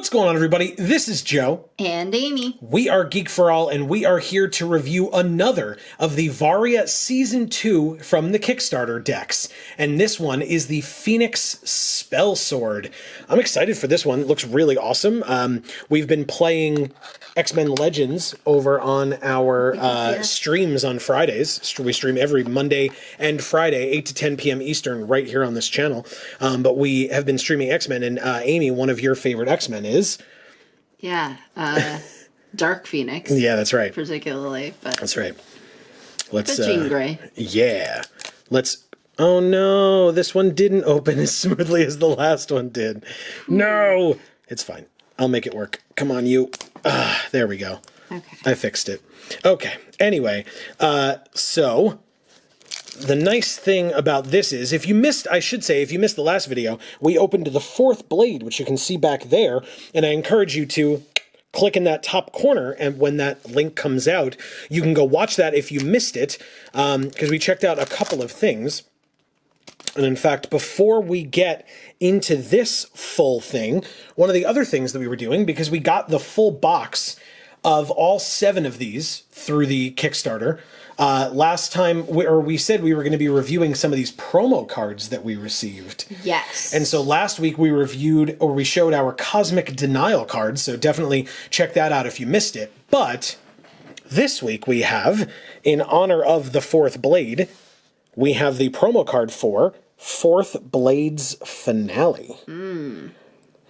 What's going on, everybody? This is Joe. And Amy. We are Geek for All, and we are here to review another of the Varia Season 2 from the Kickstarter decks. And this one is the Phoenix Spellsword. I'm excited for this one. It looks really awesome. We've been playing X-Men Legends over on our streams on Fridays. We stream every Monday and Friday, 8 to 10 p.m. Eastern, right here on this channel. But we have been streaming X-Men, and Amy, one of your favorite X-Men is... Yeah, Dark Phoenix. Yeah, that's right. Particularly, but... That's right. Let's... Jean Grey. Yeah. Let's... Oh no, this one didn't open as smoothly as the last one did. No! It's fine. I'll make it work. Come on, you. There we go. Okay. I fixed it. Okay. Anyway, so... The nice thing about this is, if you missed the last video, we opened the fourth blade, which you can see back there, and I encourage you to click in that top corner, and when that link comes out, you can go watch that if you missed it, because we checked out a couple of things. And in fact, before we get into this full thing, one of the other things that we were doing, because we got the full box of all 7 of these through the Kickstarter, last time, we said we were going to be reviewing some of these promo cards that we received. Yes. And so last week we we showed our Cosmic Denial cards, so definitely check that out if you missed it. But this week we have, in honor of the 4th Blade, we have the promo card for 4th Blade's Finale.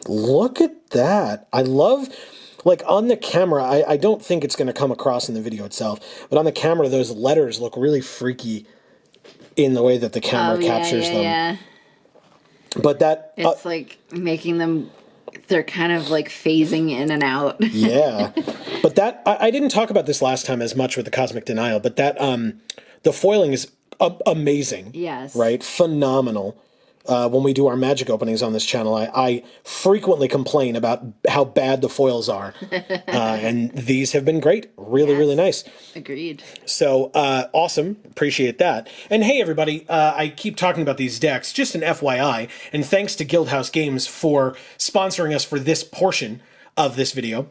Look at that. I love... Like, on the camera, I don't think it's going to come across in the video itself, but on the camera, those letters look really freaky in the way that the camera captures them. Yeah. But that... It's like making them... They're kind of like phasing in and out. Yeah. But that... I didn't talk about this last time as much with the Cosmic Denial, but that... the foiling is amazing. Yes. Right? Phenomenal. When we do our magic openings on this channel, I frequently complain about how bad the foils are. And these have been great. Really nice. Agreed. So, awesome. Appreciate that. And hey, everybody, I keep talking about these decks, just an FYI, and thanks to Guildhouse Games for sponsoring us for this portion of this video.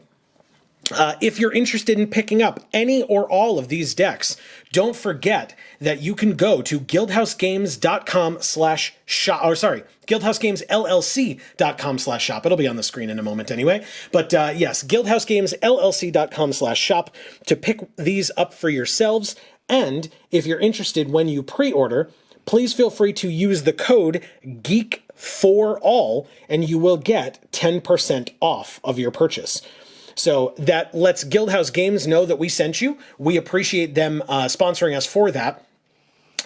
If you're interested in picking up any or all of these decks, don't forget that you can go to guildhousegames.com/shop, or sorry, guildhousegamesllc.com/shop. It'll be on the screen in a moment anyway. But yes, guildhousegamesllc.com/shop to pick these up for yourselves. And if you're interested when you pre-order, please feel free to use the code GEEK4ALL and you will get 10% off of your purchase. So that lets Guildhouse Games know that we sent you. We appreciate them sponsoring us for that.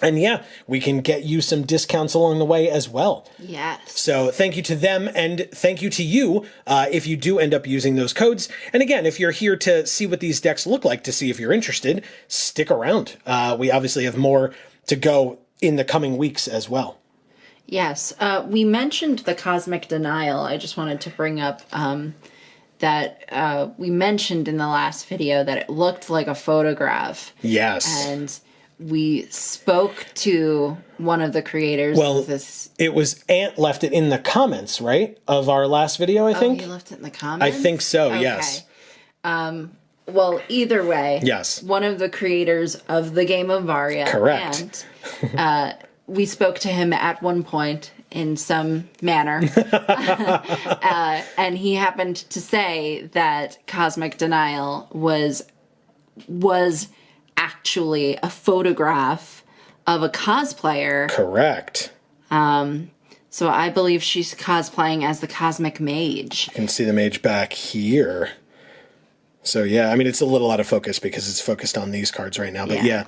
And yeah, we can get you some discounts along the way as well. Yes. So thank you to them, and thank you to you if you do end up using those codes. And again, if you're here to see what these decks look like, to see if you're interested, stick around. We obviously have more to go in the coming weeks as well. Yes. We mentioned the Cosmic Denial. I just wanted to bring up... that we mentioned in the last video that it looked like a photograph. Yes. And we spoke to one of the creators of this. It was Ant left it in the comments, right? Of our last video, I think. Oh, he left it in the comments? I think so, okay. Yes. Well, either way. Yes. One of the creators of the game of Varia. Correct. And we spoke to him at one point in some manner. And he happened to say that Cosmic Denial was actually a photograph of a cosplayer. Correct. So I believe she's cosplaying as the Cosmic Mage. You can see the mage back here. So yeah, I mean, it's a little out of focus because it's focused on these cards right now. But yeah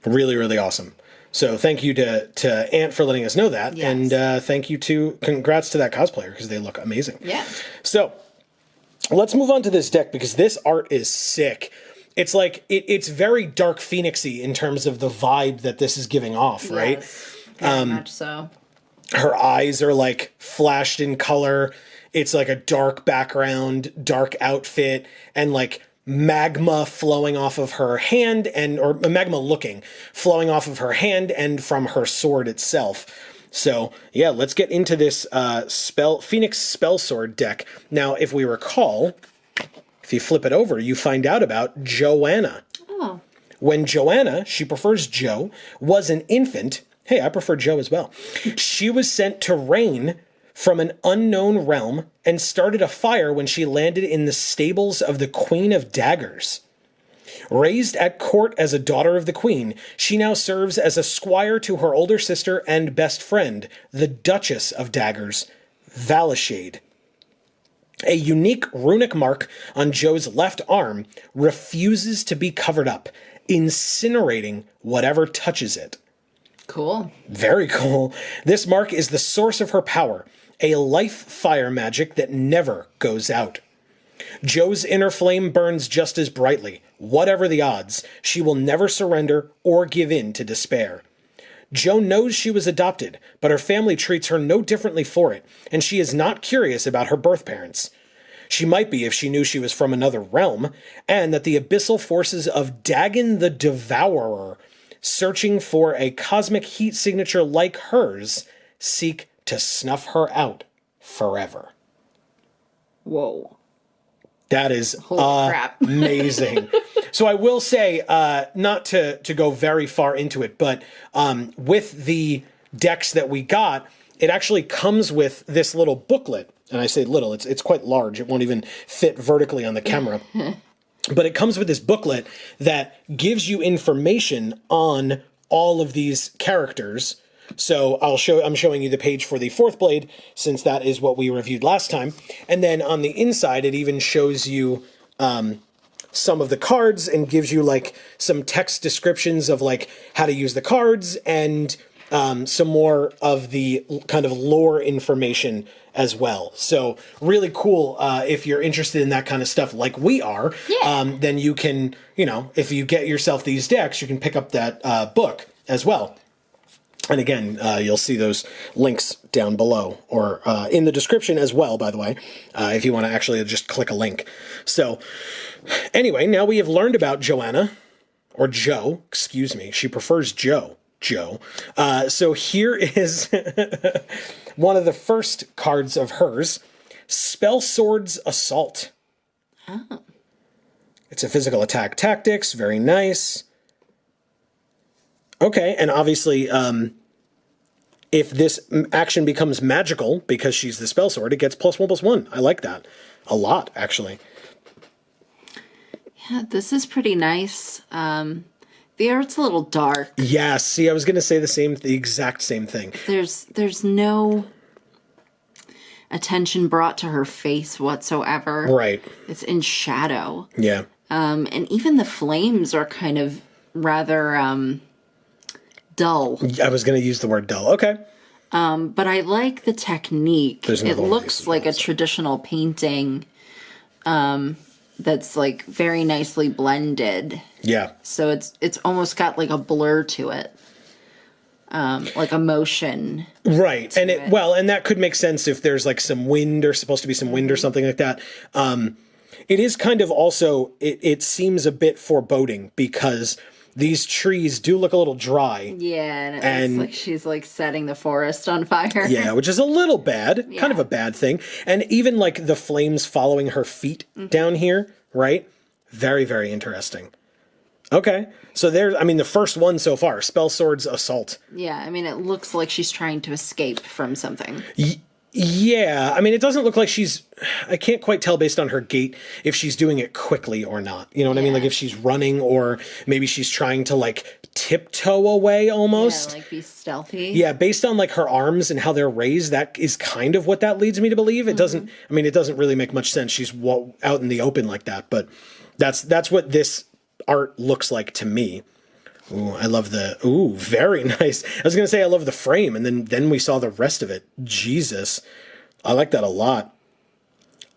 really awesome. So thank you to Ant for letting us know that. Yes. And congrats to that cosplayer because they look amazing. Yeah. So let's move on to this deck because this art is sick. It's like, it's very Dark Phoenix-y in terms of the vibe that this is giving off, right? Yes, very much so. Her eyes are like flashed in color. It's like a dark background, dark outfit, and like magma flowing off of her hand or magma flowing off of her hand and from her sword itself. So, yeah, let's get into this Phoenix Spellsword deck. Now, if we recall, if you flip it over, you find out about Joanna. Oh. When Joanna, she prefers Joe, was an infant, hey, I prefer Joe as well, she was sent to reign from an unknown realm and started a fire when she landed in the stables of the Queen of Daggers. Raised at court as a daughter of the queen, she now serves as a squire to her older sister and best friend, the Duchess of Daggers, Valishade. A unique runic mark on Joe's left arm refuses to be covered up, incinerating whatever touches it. Cool. Very cool. This mark is the source of her power, a life fire magic that never goes out. Joe's inner flame burns just as brightly. Whatever the odds, she will never surrender or give in to despair. Joe knows she was adopted, but her family treats her no differently for it, and she is not curious about her birth parents. She might be if she knew she was from another realm, and that the abyssal forces of Dagon the Devourer, searching for a cosmic heat signature like hers, seek to snuff her out forever. Whoa. That is Holy crap. Amazing. So I will say, not to go very far into it, but with the decks that we got, it actually comes with this little booklet. And I say little, it's quite large. It won't even fit vertically on the camera. But it comes with this booklet that gives you information on all of these characters. So I'm showing you the page for the fourth blade, since that is what we reviewed last time. And then on the inside, it even shows you some of the cards and gives you like some text descriptions of like how to use the cards and some more of the kind of lore information as well. So really cool. If you're interested in that kind of stuff like we are, then you can, if you get yourself these decks, you can pick up that book as well. And again, you'll see those links down below or in the description as well, by the way, if you want to actually just click a link. So anyway, now we have learned about Joanna, or Joe, excuse me. She prefers Joe. So here is one of the first cards of hers, Spellsword's Assault. Oh. It's a physical attack tactics, very nice. Okay, and obviously, if this action becomes magical, because she's the spell sword, it gets +1/+1. I like that a lot, actually. Yeah, this is pretty nice. The art's a little dark. Yeah, see, I was going to say the exact same thing. There's no attention brought to her face whatsoever. Right. It's in shadow. Yeah. And even the flames are kind of rather dull. I was going to use the word dull. Okay. But I like the technique. It looks like a traditional painting that's like very nicely blended. Yeah. So it's almost got like a blur to it. Like a motion. Right. And and that could make sense if there's like some wind or supposed to be some wind or something like that. It is kind of also, it seems a bit foreboding because these trees do look a little dry. Yeah, and it looks like she's like setting the forest on fire. Yeah, which is a little bad, kind of a bad thing. And even like the flames following her feet down here, right? Very, very interesting. Okay, so there's, the first one so far, Spellsword's Assault. Yeah, it looks like she's trying to escape from something. Yeah, it doesn't look like I can't quite tell based on her gait if she's doing it quickly or not. You know what I mean? Like if she's running or maybe she's trying to like tiptoe away almost. Yeah, like be stealthy. Yeah, based on like her arms and how they're raised, that is kind of what that leads me to believe. It doesn't, it doesn't really make much sense. She's out in the open like that, but that's what this art looks like to me. Ooh, I love very nice. I was going to say I love the frame, and then we saw the rest of it. Jesus. I like that a lot.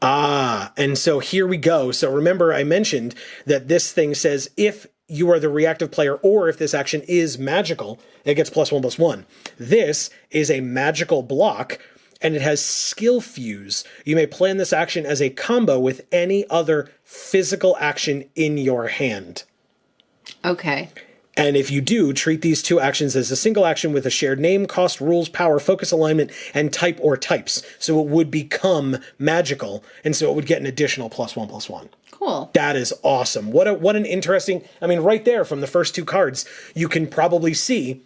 And so here we go. So remember I mentioned that this thing says if you are the reactive player or if this action is magical, it gets +1/+1. This is a magical block, and it has skill fuse. You may plan this action as a combo with any other physical action in your hand. Okay. And if you do, treat these 2 actions as a single action with a shared name, cost, rules, power, focus, alignment, and type or types. So it would become magical, and so it would get an additional +1/+1. Cool. That is awesome. What an interesting, I mean, right there from the first 2 cards, you can probably see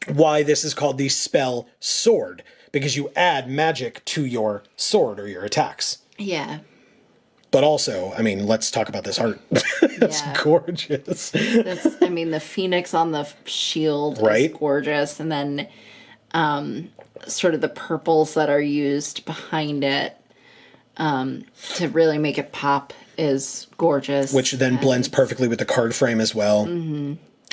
why this is called the Spellsword, because you add magic to your sword or your attacks. Yeah. But also, I mean, let's talk about this art. It's gorgeous. I mean, the phoenix on the shield Right? is gorgeous. And then sort of the purples that are used behind it to really make it pop is gorgeous. Which then blends perfectly with the card frame as well.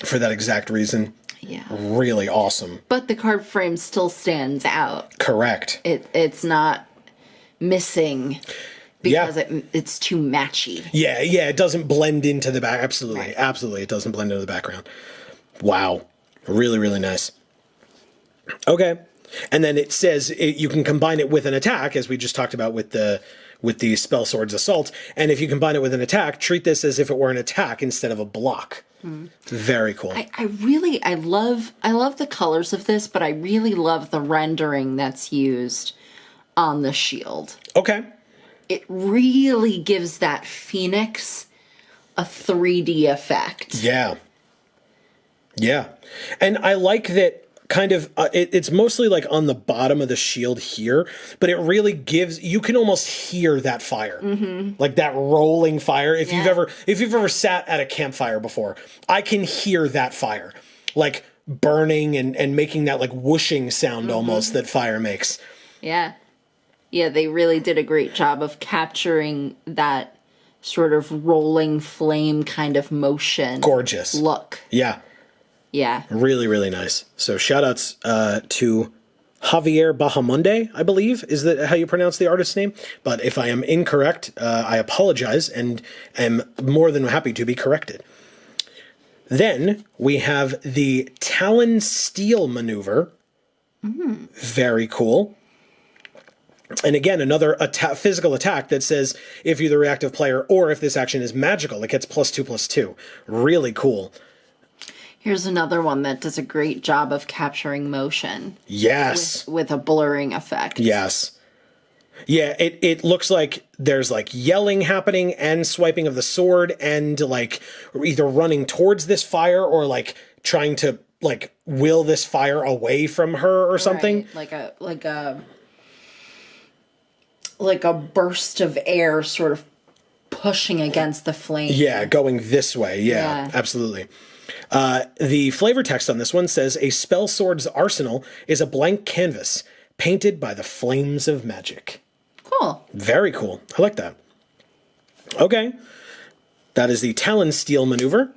For that exact reason. Yeah. Really awesome. But the card frame still stands out. Correct. It's not missing because it's too matchy. Yeah, it doesn't blend into the back. Absolutely, Right. absolutely, it doesn't blend into the background. Wow, really, really nice. Okay, and then it says you can combine it with an attack, as we just talked about with the Spellsword's Assault. And if you combine it with an attack, treat this as if it were an attack instead of a block. Very cool. I love the colors of this, but I really love the rendering that's used on the shield. Okay. It really gives that phoenix a 3D effect. Yeah. And I like that kind of, it's mostly like on the bottom of the shield here, but it really gives, you can almost hear that fire. Like that rolling fire. If you've ever sat at a campfire before, I can hear that fire. Like burning and making that like whooshing sound almost that fire makes. Yeah. Yeah, they really did a great job of capturing that sort of rolling flame kind of motion. Gorgeous. Look. Yeah. Yeah. Really, really nice. So shout outs to Javier Bahamonde, I believe. Is that how you pronounce the artist's name? But if I am incorrect, I apologize and am more than happy to be corrected. Then we have the Talon Steel maneuver. Very cool. And again, another physical attack that says if you're the reactive player or if this action is magical, it gets +2/+2. Really cool. Here's another one that does a great job of capturing motion. Yes. With a blurring effect. Yes. Yeah, it looks like there's like yelling happening and swiping of the sword and like either running towards this fire or like trying to like will this fire away from her or something. Right. Like a burst of air sort of pushing against the flame. Yeah, going this way. Yeah. Absolutely. The flavor text on this one says, a Spellsword's arsenal is a blank canvas painted by the flames of magic. Cool. Very cool. I like that. Okay. That is the Talon Steel maneuver.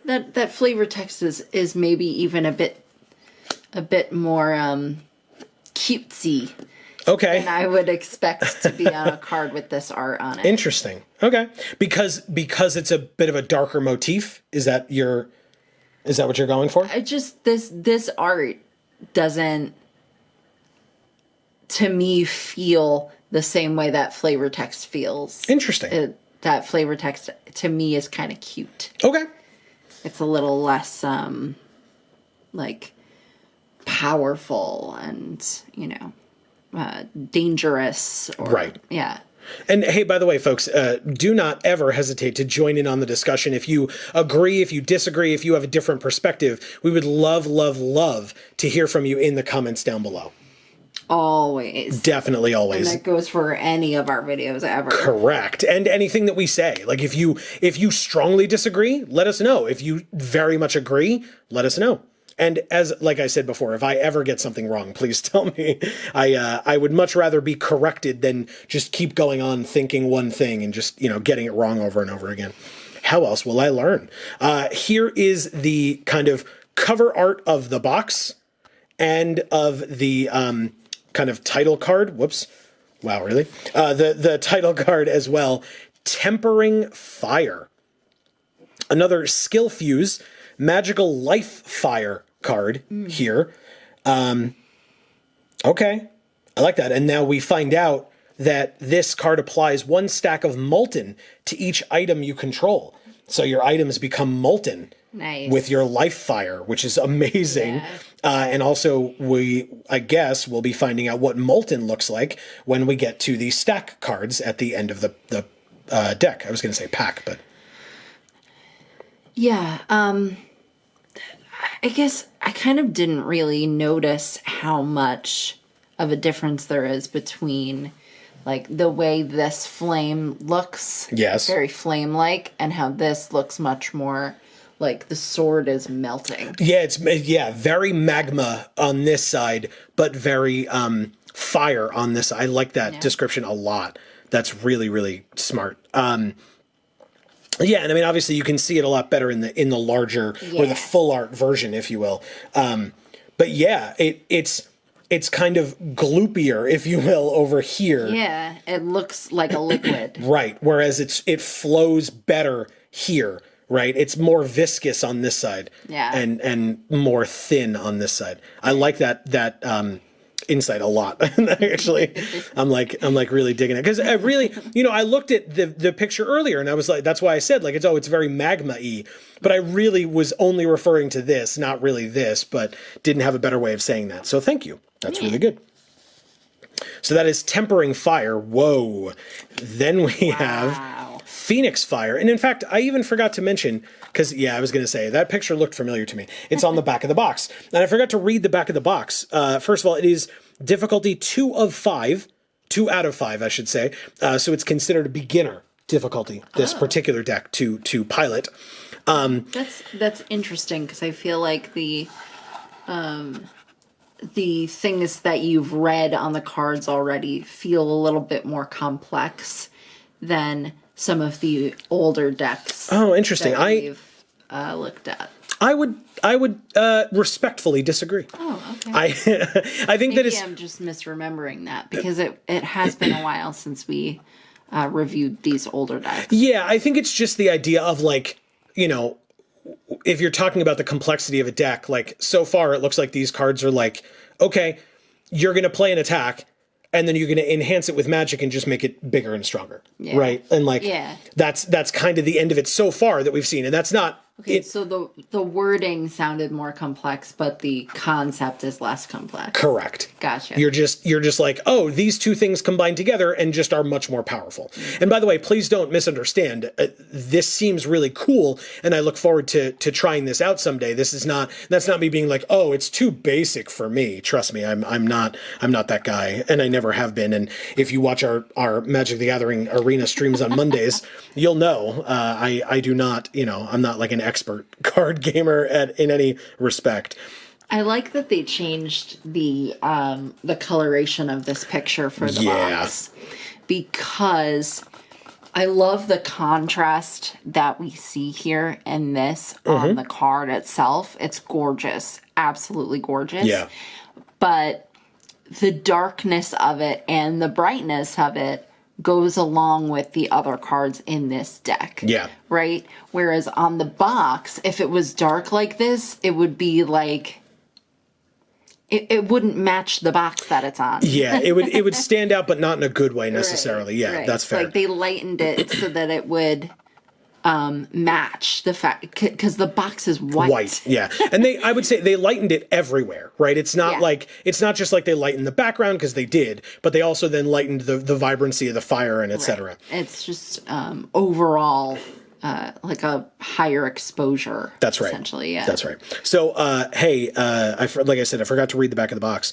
That flavor text is maybe even a bit more cutesy. Okay. And I would expect to be on a card with this art on it. Interesting. Okay. Because it's a bit of a darker motif. Is that what you're going for? I just this art doesn't to me feel the same way that flavor text feels. Interesting. That flavor text to me is kind of cute. Okay. It's a little less like powerful and, dangerous. Right. Yeah. And hey, by the way, folks, do not ever hesitate to join in on the discussion. If you agree, if you disagree, if you have a different perspective, we would love, love, love to hear from you in the comments down below. Always. Definitely always. And that goes for any of our videos ever. Correct. And anything that we say. Like if you strongly disagree, let us know. If you very much agree, let us know. And like I said before, if I ever get something wrong, please tell me. I would much rather be corrected than just keep going on thinking one thing and just, getting it wrong over and over again. How else will I learn? Here is the kind of cover art of the box and of the kind of title card. Whoops. Wow, really? The title card as well. Tempering Fire. Another skill fuse, magical life fire card here. Okay. I like that. And now we find out that this card applies 1 stack of molten to each item you control. So your items become molten Nice. with your life fire, which is amazing. Yeah. And also, I guess, we'll be finding out what Molten looks like when we get to the stack cards at the end of the deck. I was going to say pack, but... Yeah, I guess I kind of didn't really notice how much of a difference there is between, like, the way this flame looks, Yes, very flame-like, and how this looks much more like the sword is melting. Yeah, it's very magma on this side, but very fire on this. I like that description a lot. That's really, really smart. Yeah, and I mean, obviously, you can see it a lot better in the larger or the full art version, if you will. But yeah, it's kind of gloopier, if you will, over here. Yeah, it looks like a liquid. Right. Whereas it flows better here. Right. It's more viscous on this side. Yeah. And more thin on this side. I like that insight a lot. Actually, I'm like really digging it, because I really, I looked at the picture earlier and I was like, that's why I said, like, it's very magma-y, but I really was only referring to this, not really this, but didn't have a better way of saying that. So thank you. That's really good. So that is Tempering Fire. Whoa. Then we have Phoenix Fire. And in fact, I even forgot to mention, because, I was going to say, that picture looked familiar to me. It's on the back of the box. And I forgot to read the back of the box. First of all, it is difficulty 2 out of 5, I should say. So it's considered a beginner difficulty, this particular deck, to pilot. That's interesting, because I feel like the things that you've read on the cards already feel a little bit more complex than some of the older decks. Oh, interesting. That we've looked at. I would respectfully disagree. Oh, okay. I think Maybe that is. I'm just misremembering that, because it has been a while since we reviewed these older decks. Yeah, I think it's just the idea of, like, if you're talking about the complexity of a deck, like, so far it looks like these cards are like, okay, you're going to play an attack, and then you're going to enhance it with magic and just make it bigger and stronger, right? And, like, that's kind of the end of it so far that we've seen, and that's not... Okay, so the wording sounded more complex, but the concept is less complex. Correct. Gotcha. You're just like, oh, these two things combine together and just are much more powerful. And by the way, please don't misunderstand. This seems really cool, and I look forward to trying this out someday. That's not me being like, oh, it's too basic for me. Trust me, I'm not that guy, and I never have been. And if you watch our Magic the Gathering arena streams on Mondays, you'll know I do not. I'm not like an expert card gamer in any respect. I like that they changed the coloration of this picture for the box, because I love the contrast that we see here in this on the card itself. It's gorgeous, absolutely gorgeous. Yeah. But the darkness of it and the brightness of it goes along with the other cards in this deck. Yeah. Right? Whereas on the box, if it was dark like this, it would be like... It wouldn't match the box that it's on. Yeah, it would stand out, but not in a good way necessarily. Right, yeah, that's fair. Like, they lightened it so that it would match the fact, because the box is white. Yeah. And I would say they lightened it everywhere, right? It's not it's not just like they lightened the background, because they did, but they also then lightened the vibrancy of the fire and etc. It's just overall like a higher exposure. That's right. Essentially, yeah. That's right. So, hey, like I said, I forgot to read the back of the box.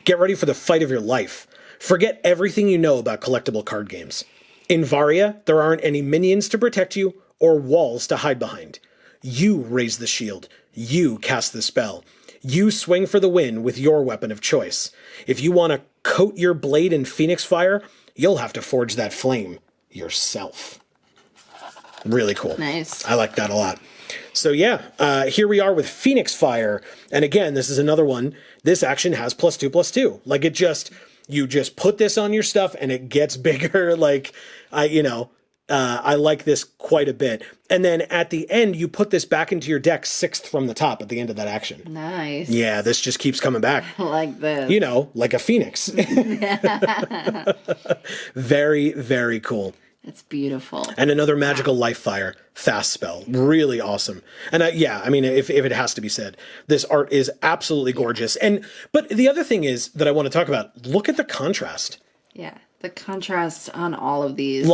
Get ready for the fight of your life. Forget everything you know about collectible card games. In Varia, there aren't any minions to protect you or walls to hide behind. You raise the shield. You cast the spell. You swing for the win with your weapon of choice. If you want to coat your blade in Phoenix Fire, you'll have to forge that flame yourself. Really cool. Nice. I like that a lot. So yeah, here we are with Phoenix Fire. And again, this is another one. This action has +2/+2. Like, you just put this on your stuff and it gets bigger. Like, I like this quite a bit. And then at the end, you put this back into your deck 6th from the top at the end of that action. Nice. Yeah, this just keeps coming back. Like this. Like a phoenix. Very, very cool. It's beautiful. And another magical life fire, fast spell. Really awesome. And I mean, if it has to be said, this art is absolutely gorgeous. But the other thing is that I want to talk about, look at the contrast. Yeah. The contrast on all of these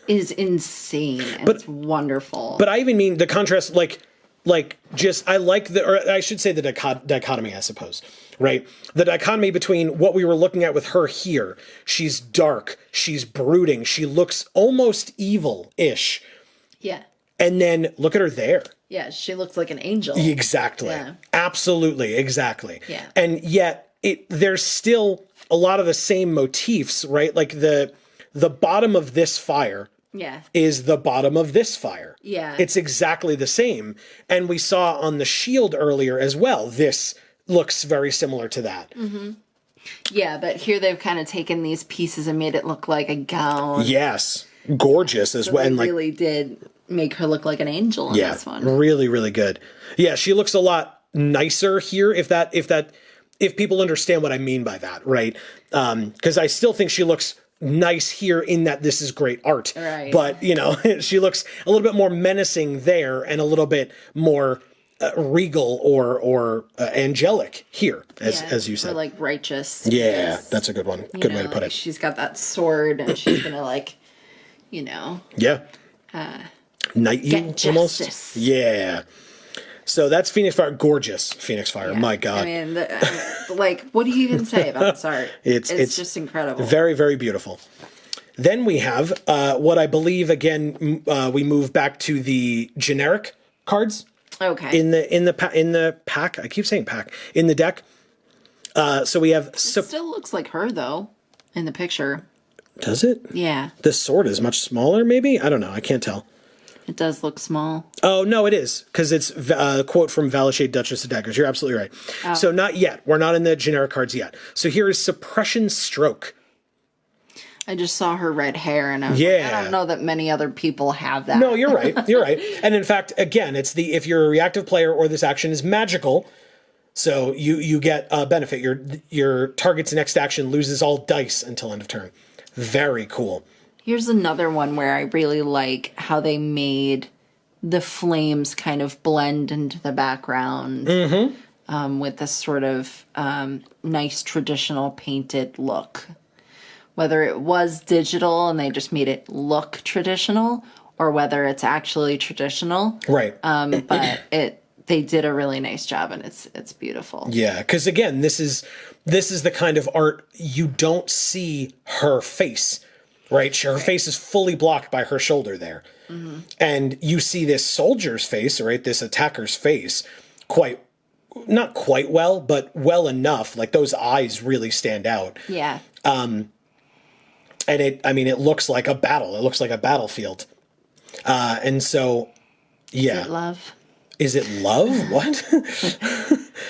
is insane. And it's wonderful. But I even mean the contrast, I like or I should say the dichotomy, I suppose. Right? The dichotomy between what we were looking at with her here. She's dark. She's brooding. She looks almost evil-ish. Yeah. And then look at her there. Yeah, she looks like an angel. Exactly. Yeah. Absolutely. Exactly. Yeah. And yet there's still a lot of the same motifs, right? Like the bottom of this fire is the bottom of this fire. Yeah. It's exactly the same. And we saw on the shield earlier as well, this looks very similar to that. Mm-hmm. Yeah, but here they've kind of taken these pieces and made it look like a gown. Yes. Gorgeous as well. And really did make her look like an angel in this one. Really, really good. Yeah, she looks a lot nicer here, if people understand what I mean by that, right? Because I still think she looks nice here in that this is great art. Right. But, she looks a little bit more menacing there and a little bit more regal or angelic here, as you said. Or like righteous. Yeah, that's a good one. Good way to put it. She's got that sword and she's going to Yeah. Knight you almost. Yeah. So that's Phoenix Fire. Gorgeous Phoenix Fire. Yeah. My God. I mean, what do you even say about this art? It's just incredible. Very, very beautiful. Then we have what I believe, again, we move back to the generic cards. Okay. In the pack. I keep saying pack. In the deck. So we have... It still looks like her, though, in the picture. Does it? Yeah. This sword is much smaller, maybe? I don't know. I can't tell. It does look small. Oh, no, it is. Because it's a quote from Valia, Duchess of Daggers. You're absolutely right. Oh. So not yet. We're not in the generic cards yet. So here is Suppression Stroke. I just saw her red hair, and I was like, I don't know that many other people have that. No, you're right. You're right. And in fact, again, it's if you're a reactive player or this action is magical, so you get a benefit. Your target's next action loses all dice until end of turn. Very cool. Here's another one where I really like how they made the flames kind of blend into the background with this sort of nice traditional painted look. Whether it was digital and they just made it look traditional, or whether it's actually traditional. Right. But they did a really nice job, and it's beautiful. Yeah, because again, this is the kind of art you don't see her face, right? Her face is fully blocked by her shoulder there. Mm-hmm. And you see this soldier's face, right? This attacker's face not quite well, but well enough. Like those eyes really stand out. Yeah. And it looks like a battle. It looks like a battlefield. And so, yeah. Is it love? Is it love? What?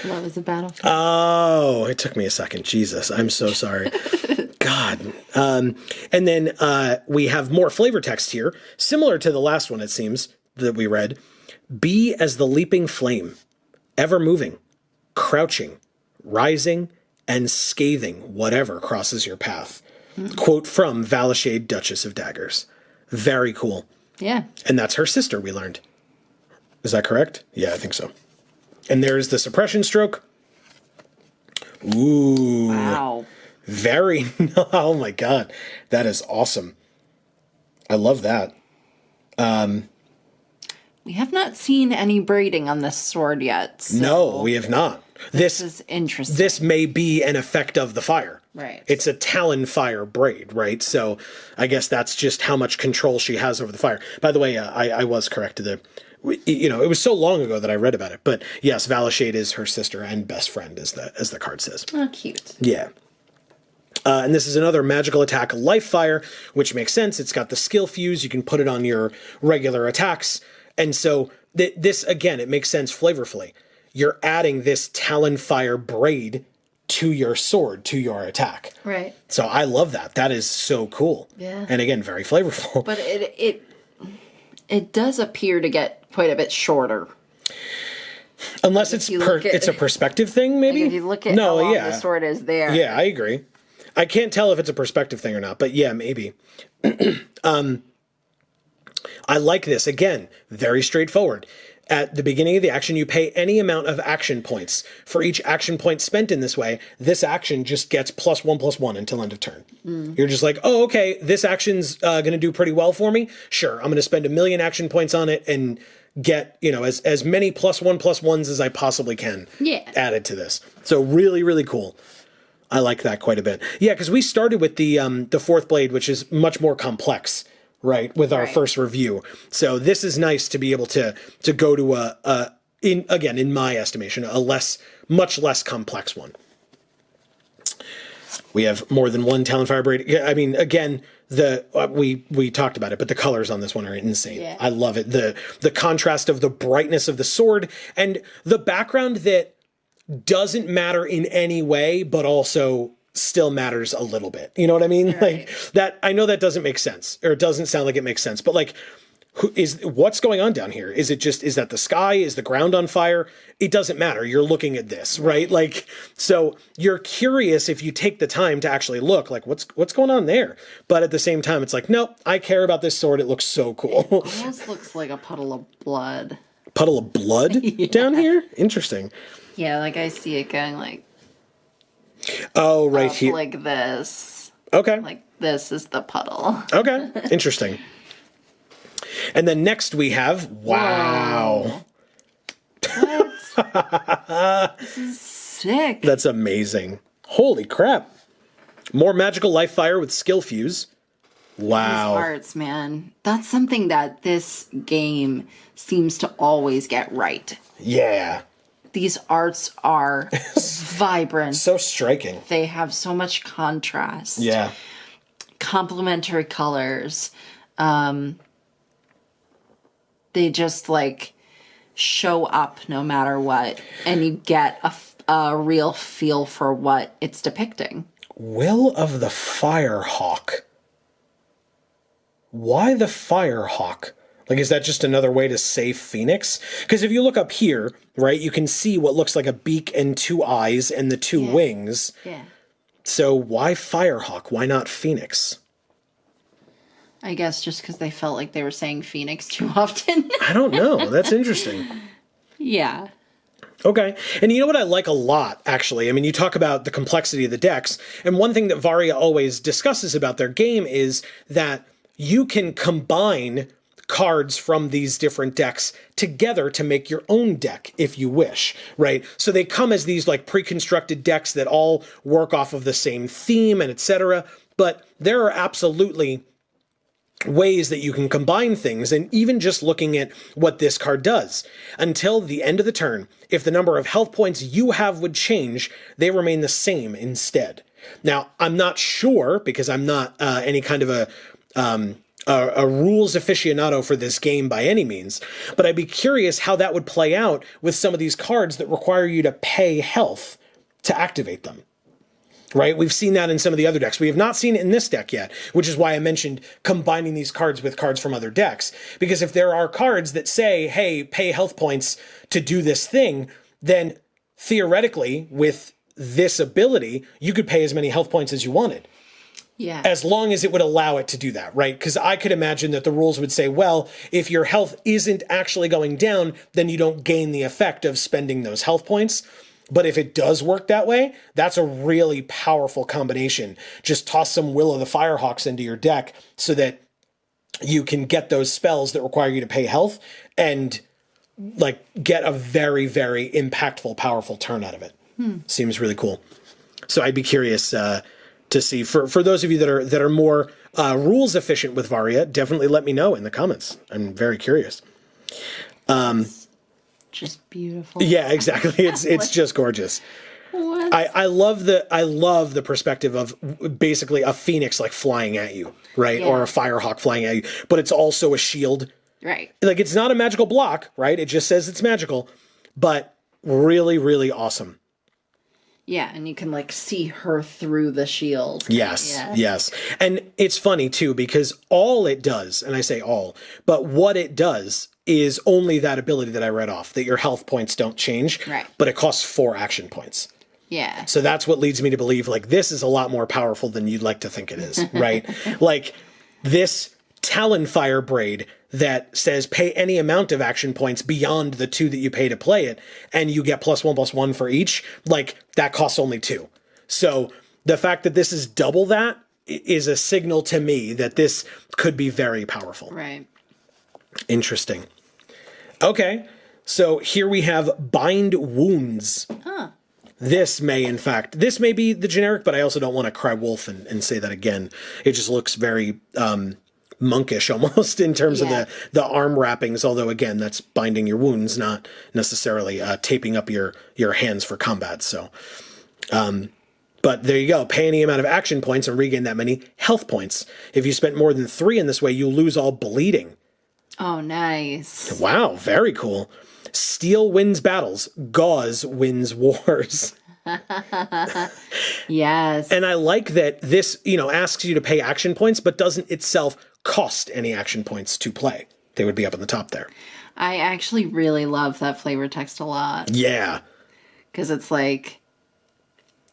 Love is a battlefield. Oh, it took me a second. Jesus, I'm so sorry. God. And then we have more flavor text here, similar to the last one, it seems, that we read. Be as the leaping flame, ever moving, crouching, rising, and scathing whatever crosses your path. Quote from Valia, Duchess of Daggers. Very cool. Yeah. And that's her sister, we learned. Is that correct? Yeah, I think so. And there's the Suppression Stroke. Ooh. Wow. Very. Oh my God. That is awesome. I love that. We have not seen any braiding on this sword yet. So no, we have not. This is interesting. This may be an effect of the fire. Right. It's a Talon fire braid, right? So I guess that's just how much control she has over the fire. By the way, I was correct. It was so long ago that I read about it. But yes, Valia is her sister and best friend, as the card says. Oh, cute. Yeah. And this is another magical attack, life fire, which makes sense. It's got the skill fuse. You can put it on your regular attacks. And so this, again, it makes sense flavorfully. You're adding this Talon fire braid to your sword, to your attack. Right. So I love that. That is so cool. Yeah. And again, very flavorful. But it does appear to get quite a bit shorter. Unless it's a perspective thing, maybe? Like if you look at how long the sword is there. Yeah, I agree. I can't tell if it's a perspective thing or not, but yeah, maybe. I like this. Again, very straightforward. At the beginning of the action, you pay any amount of action points. For each action point spent in this way, this action just gets +1/+1 until end of turn. You're just like, oh, okay, this action's going to do pretty well for me. Sure, I'm going to spend 1,000,000 action points on it and get, as many +1/+1s as I possibly can added to this. So really, really cool. I like that quite a bit. Yeah, because we started with the fourth blade, which is much more complex. Right, with our first review. So this is nice to be able to go to in my estimation, much less complex one. We have more than one Talon Fire Braid. I mean, again, we talked about it, but the colors on this one are insane. Yeah. I love it. The contrast of the brightness of the sword and the background that doesn't matter in any way, but also still matters a little bit. You know what I mean? Right. Like that, I know that doesn't make sense, or it doesn't sound like it makes sense, but like, what's going on down here? Is that the sky? Is the ground on fire? It doesn't matter. You're looking at this, right? Like, so you're curious if you take the time to actually look, like what's going on there? But at the same time, it's like, no, I care about this sword. It looks so cool. It almost looks like a puddle of blood. Puddle of blood down here? Interesting. Yeah, like I see it going like, oh, right here. Like this. Okay. Like this is the puddle. Okay. Interesting. And then next we have, wow. What? This is sick. That's amazing. Holy crap. More magical life fire with skill fuse. Wow. These arts, man. That's something that this game seems to always get right. Yeah. These arts are vibrant. So striking. They have so much contrast. Yeah. Complementary colors. They just like show up no matter what. And you get a real feel for what it's depicting. Will of the Firehawk. Why the Firehawk? Like, is that just another way to say phoenix? Because if you look up here, right, you can see what looks like a beak and two eyes and the two wings. Yeah. So why Firehawk? Why not phoenix? I guess just because they felt like they were saying phoenix too often. I don't know. That's interesting. Yeah. Okay. And you know what I like a lot, actually? I mean, you talk about the complexity of the decks, and one thing that Varia always discusses about their game is that you can combine cards from these different decks together to make your own deck if you wish, right? So they come as these like pre-constructed decks that all work off of the same theme and etc. But there are absolutely ways that you can combine things, and even just looking at what this card does. Until the end of the turn, if the number of health points you have would change, they remain the same instead. Now, I'm not sure, because I'm not any kind of a rules aficionado for this game by any means, but I'd be curious how that would play out with some of these cards that require you to pay health to activate them. Right? We've seen that in some of the other decks. We have not seen it in this deck yet, which is why I mentioned combining these cards with cards from other decks. Because if there are cards that say, hey, pay health points to do this thing, then theoretically, with this ability, you could pay as many health points as you wanted. Yeah. As long as it would allow it to do that, right? Because I could imagine that the rules would say, well, if your health isn't actually going down, then you don't gain the effect of spending those health points. But if it does work that way, that's a really powerful combination. Just toss some Will of the Firehawks into your deck so that you can get those spells that require you to pay health and like get a very, very impactful, powerful turn out of it. Seems really cool. So I'd be curious to see for those of you that are more rules efficient with Varia, definitely let me know in the comments. I'm very curious. Just beautiful. Yeah, exactly. It's just gorgeous. What? I love the perspective of basically a phoenix like flying at you, right? Yeah. Or a firehawk flying at you, but it's also a shield. Right. Like it's not a magical block, right? It just says it's magical, but really, really awesome. Yeah, and you can like see her through the shield. Yes, yeah. Yes. And it's funny too, because all it does, and I say all, but what it does is only that ability that I read off, that your health points don't change, right? But it costs 4 action points. Yeah. So that's what leads me to believe like this is a lot more powerful than you'd like to think it is, right? Like this Talon Fire Braid that says pay any amount of action points beyond the 2 that you pay to play it, and you get +1/+1 for each, like, that costs only 2. So the fact that this is double that is a signal to me that this could be very powerful. Right. Interesting. Okay, so here we have Bind Wounds. Huh. This may be the generic, but I also don't want to cry wolf and say that again. It just looks very monkish almost in terms of the arm wrappings, although again, that's binding your wounds, not necessarily taping up your hands for combat. So, but there you go. Pay any amount of action points and regain that many health points. If you spent more than 3 in this way, you lose all bleeding. Oh, nice. Wow, very cool. Steel wins battles. Gauze wins wars. Yes. And I like that this, asks you to pay action points, but doesn't itself cost any action points to play. They would be up on the top there. I actually really love that flavor text a lot. Yeah. Because it's like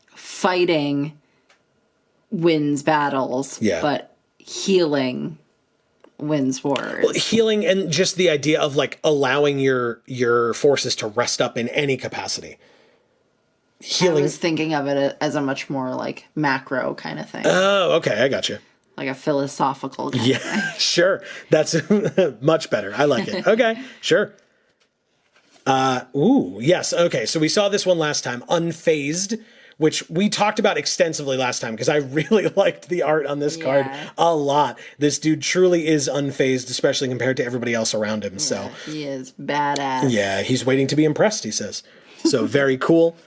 fighting wins battles, but healing wins wars. Well, healing and just the idea of like allowing your forces to rest up in any capacity. Healing. I was thinking of it as a much more like macro kind of thing. Oh, okay. I got you. Like a philosophical kind of thing. Sure. That's much better. I like it. Okay, sure. Yes. Okay, so we saw this one last time, Unfazed, which we talked about extensively last time because I really liked the art on this card a lot. This dude truly is unfazed, especially compared to everybody else around him. So he is badass. Yeah, he's waiting to be impressed, he says. So very cool.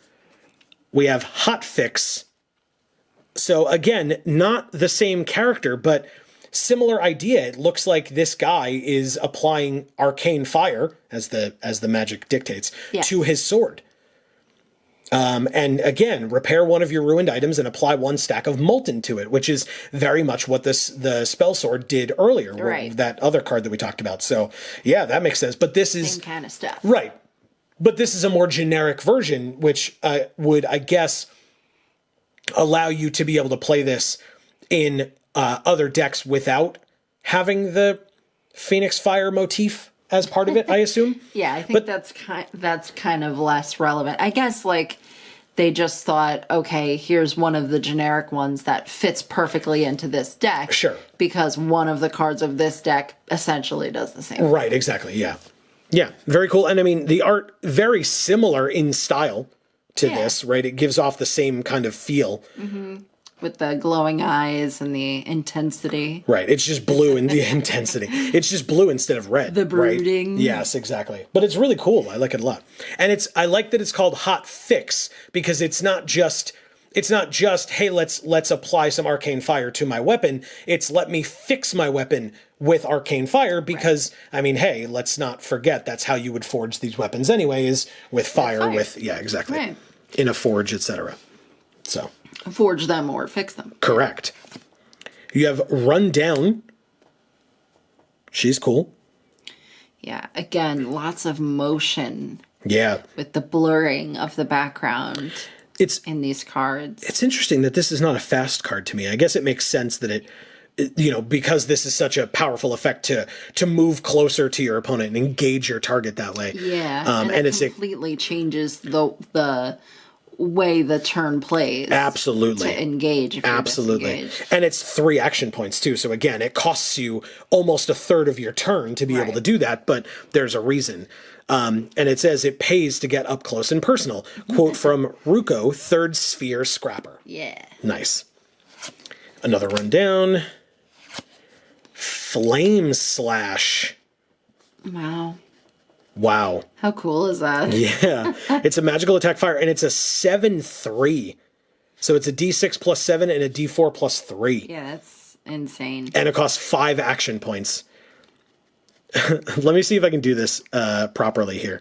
We have Hot Fix. So again, not the same character, but similar idea. It looks like this guy is applying arcane fire, as the magic dictates, to his sword. And again, repair one of your ruined items and apply 1 stack of Molten to it, which is very much what the Spellsword did earlier, that other card that we talked about. So yeah, that makes sense. But this is same kind of stuff. Right. But this is a more generic version, which would, I guess, allow you to be able to play this in other decks without having the Phoenix Fire motif as part of it, I assume. Yeah, I think that's kind of less relevant. I guess like they just thought, okay, here's one of the generic ones that fits perfectly into this deck. Sure. Because one of the cards of this deck essentially does the same. Right, exactly, yeah. Yeah, very cool. And I mean, the art, very similar in style to this, right? It gives off the same kind of feel. Mm-hmm. With the glowing eyes and the intensity. Right. It's just blue in the intensity. It's just blue instead of red. The brooding. Right? Yes, exactly. But it's really cool. I like it a lot. And I like that it's called Hot Fix because it's not just, hey, let's apply some arcane fire to my weapon. It's let me fix my weapon with arcane fire because, I mean, hey, let's not forget that's how you would forge these weapons anyway, is with fire. Yeah, exactly. Right. In a forge, etc. So. Forge them or fix them. Correct. You have Run Down. She's cool. Yeah, again, lots of motion. Yeah. With the blurring of the background in these cards. It's interesting that this is not a fast card to me. I guess it makes sense that because this is such a powerful effect to move closer to your opponent and engage your target that way. Yeah, and it completely changes the way the turn plays. Absolutely. To engage. Absolutely. And it's 3 action points too. So again, it costs you almost a third of your turn to be able to do that, but there's a reason. And it says it pays to get up close and personal. Quote from Ruko, 3rd Sphere Scrapper. Yeah. Nice. Another rundown. Flame Slash. Wow. How cool is that? Yeah. It's a magical attack fire, and it's a 7/3. So it's a D6 plus 7 and a D4 plus 3. Yeah, that's insane. And it costs 5 action points. Let me see if I can do this properly here.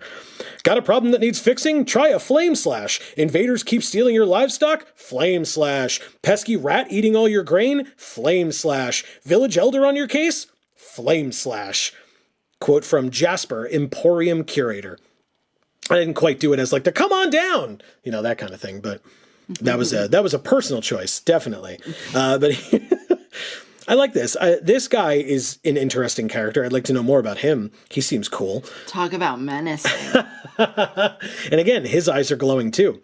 Got a problem that needs fixing? Try a Flame Slash. Invaders keep stealing your livestock? Flame Slash. Pesky rat eating all your grain? Flame Slash. Village Elder on your case? Flame Slash. Quote from Jasper, Emporium Curator. I didn't quite do it as like the come on down, that kind of thing, but that was a personal choice, definitely. But I like this. This guy is an interesting character. I'd like to know more about him. He seems cool. Talk about menacing. And again, his eyes are glowing too.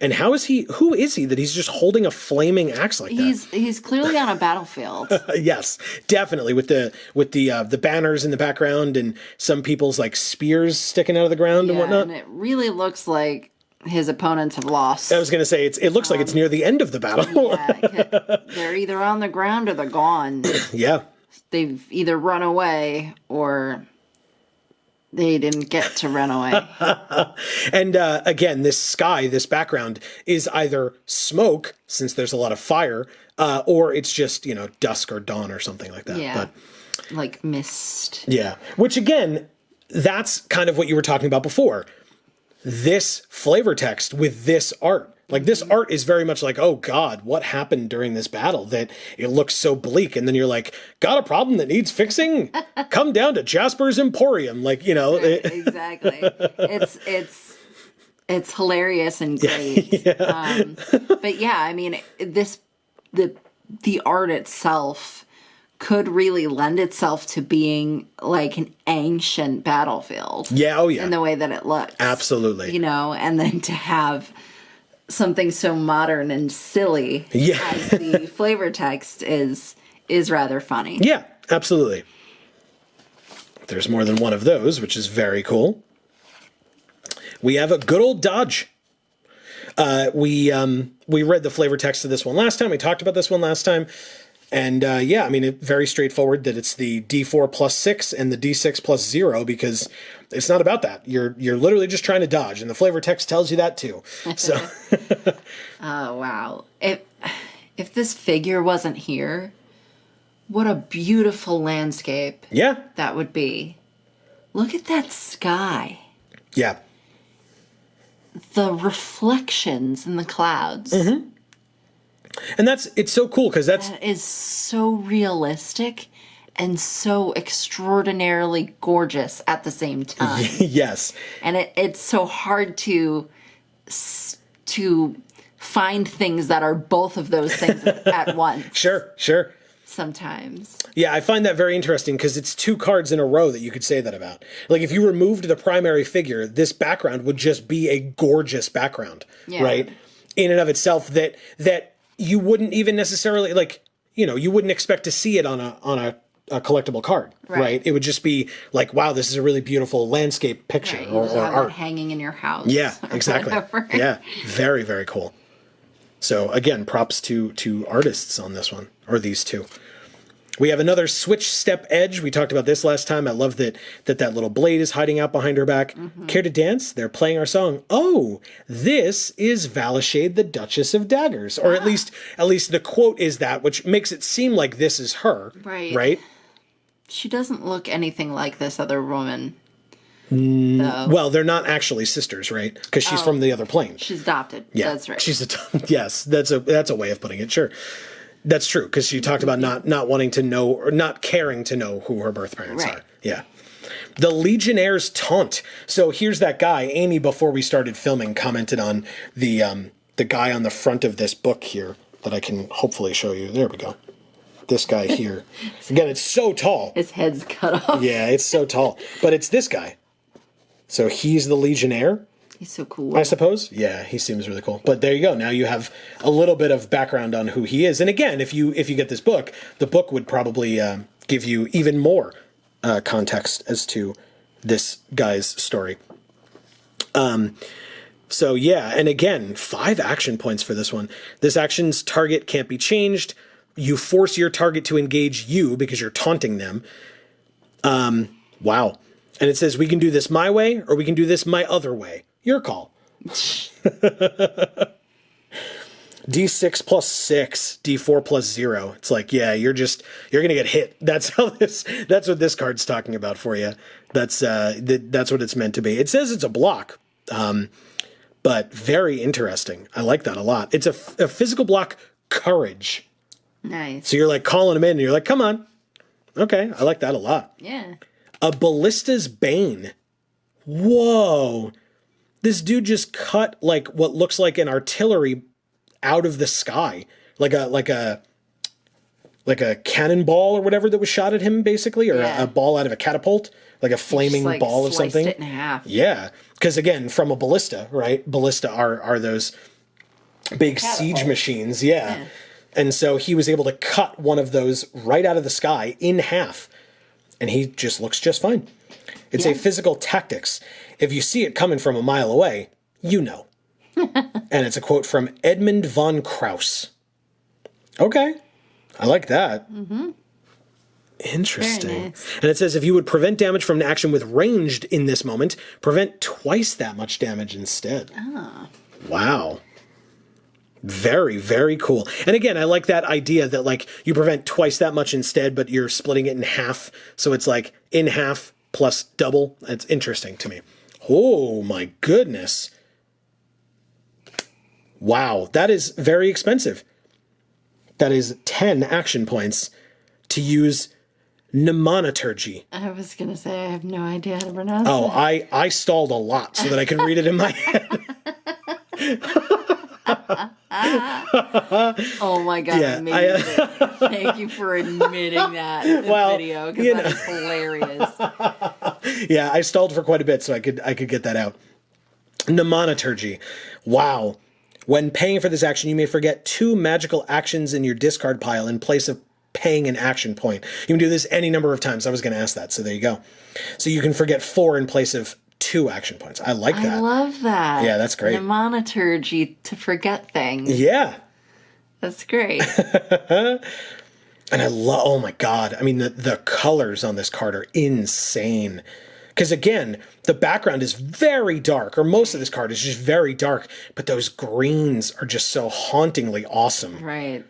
And who is he that he's just holding a flaming axe like that? He's clearly on a battlefield. Yes, definitely with the banners in the background and some people's like spears sticking out of the ground and whatnot. And it really looks like his opponents have lost. I was going to say it looks like it's near the end of the battle. Yeah, they're either on the ground or they're gone. Yeah. They've either run away or they didn't get to run away. And again, this background is either smoke, since there's a lot of fire, or it's just, dusk or dawn or something like that. Yeah. But, like mist. yeah. Which again, that's kind of what you were talking about before. This flavor text with this art. Like, this art is very much like, oh God, what happened during this battle that it looks so bleak? And then you're like, got a problem that needs fixing? Come down to Jasper's Emporium. Like, Right, exactly. It's hilarious and great. Yeah. But yeah, I mean, the art itself could really lend itself to being like an ancient battlefield. Yeah, oh yeah. In the way that it looks. Absolutely. And then to have something so modern and silly as the flavor text is rather funny. Yeah, absolutely. There's more than one of those, which is very cool. We have a good old dodge. We read the flavor text of this one last time. We talked about this one last time. And yeah, I mean, it's very straightforward that it's the D4 plus 6 and the D6 plus 0, because it's not about that. You're literally just trying to dodge, and the flavor text tells you that too. So, oh wow! If this figure wasn't here, what a beautiful landscape! Yeah, that would be. Look at that sky. Yeah. The reflections in the clouds. Mm-hmm. And it's so cool because that is so realistic and so extraordinarily gorgeous at the same time. Yes. And it's so hard to find things that are both of those things at once. Sure. Sometimes. Yeah, I find that very interesting because it's 2 cards in a row that you could say that about. Like, if you removed the primary figure, this background would just be a gorgeous background, right? In and of itself, that you wouldn't even necessarily, like, you wouldn't expect to see it on a collectible card, right? It would just be like, wow, this is a really beautiful landscape picture or art hanging in your house. Yeah, exactly. Yeah, very, very cool. So again, props to artists on this one, or these two. We have another switch step edge. We talked about this last time. I love that little blade is hiding out behind her back. Mm-hmm. Care to dance? They're playing our song. Oh, this is Valishade, the Duchess of Daggers. Or at least the quote is that, which makes it seem like this is her. Right? She doesn't look anything like this other woman. Well, they're not actually sisters, right? Because she's from the other plane. She's adopted. Yeah, that's right. Yes, that's a way of putting it. Sure. That's true, because she talked about not wanting to know, or not caring to know who her birth parents are. Yeah. The Legionnaire's Taunt. So here's that guy. Amy, before we started filming, commented on the guy on the front of this book here that I can hopefully show you. There we go. This guy here. Again, it's so tall. His head's cut off. Yeah, it's so tall. But it's this guy. So he's the Legionnaire. He's so cool. I suppose. Yeah, he seems really cool. But there you go. Now you have a little bit of background on who he is. And again, if you get this book, the book would probably give you even more context as to this guy's story. So yeah, and again, 5 action points for this one. This action's target can't be changed. You force your target to engage you because you're taunting them. Wow. And it says we can do this my way or we can do this my other way. Your call. D6 plus 6, D4 plus 0. It's like, yeah, you're going to get hit. That's what this card's talking about for you. That's what it's meant to be. It says it's a block, but very interesting. I like that a lot. It's a physical block, courage. Nice. So you're like calling him in and you're like, come on. Okay. I like that a lot. Yeah. A Ballista's Bane. Whoa. This dude just cut like what looks like an artillery out of the sky. Like a like a cannonball or whatever that was shot at him, basically, or a ball out of a catapult, like a flaming ball of something. It in half. Yeah, because again, from a ballista, right? Ballista are those big siege machines, yeah. And so he was able to cut one of those right out of the sky in half, and he just looks just fine. It's a physical tactics. If you see it coming from a mile away, you know. And it's a quote from Edmund von Krauss. Okay. I like that. Mm-hmm. Interesting. Nice. And it says, if you would prevent damage from an action with ranged in this moment, prevent twice that much damage instead. Oh. Wow. Very, very cool. And again, I like that idea that, like, you prevent twice that much instead, but you're splitting it in half. So it's like in half plus double. It's interesting to me. Oh, my goodness. Wow. That is very expensive. That is 10 action points to use mnemoniturgy. I was going to say, I have no idea how to pronounce it. Oh, I stalled a lot so that I could read it in my head. Oh my God, yeah, thank you for admitting that in the video, because that is hilarious. Yeah, I stalled for quite a bit so I could get that out. Mnemoniturgy. Wow. When paying for this action, you may forget 2 magical actions in your discard pile in place of paying an action point. You can do this any number of times. I was going to ask that, so there you go. So you can forget 4 in place of 2 action points. I like that. I love that. Yeah, that's great. Mnemoniturgy to forget things. Yeah. That's great. And I love, oh my God. I mean, the colors on this card are insane. Because again, the background is very dark, or most of this card is just very dark, but those greens are just so hauntingly awesome. Right.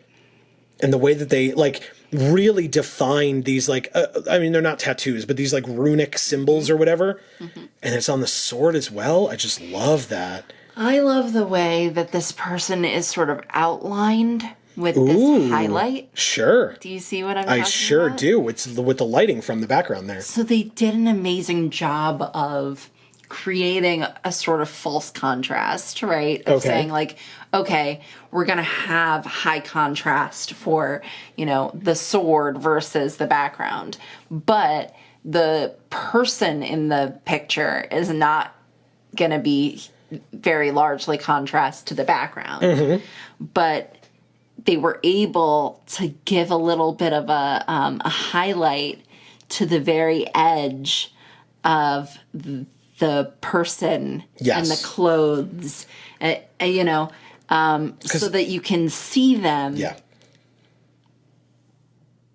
And the way that they, like, really define these, like, I mean, they're not tattoos, but these, like, runic symbols or whatever. Mm-hmm. And it's on the sword as well. I just love that. I love the way that this person is sort of outlined with this highlight. Sure. Do you see what I'm talking about? I sure do. It's with the lighting from the background there. So they did an amazing job of creating a sort of false contrast, right? Of saying, like, okay, we're going to have high contrast for, you know, the sword versus the background. But the person in the picture is not going to be very largely contrast to the background. Mm-hmm. But they were able to give a little bit of a highlight to the very edge of the person and the clothes, you know, so that you can see them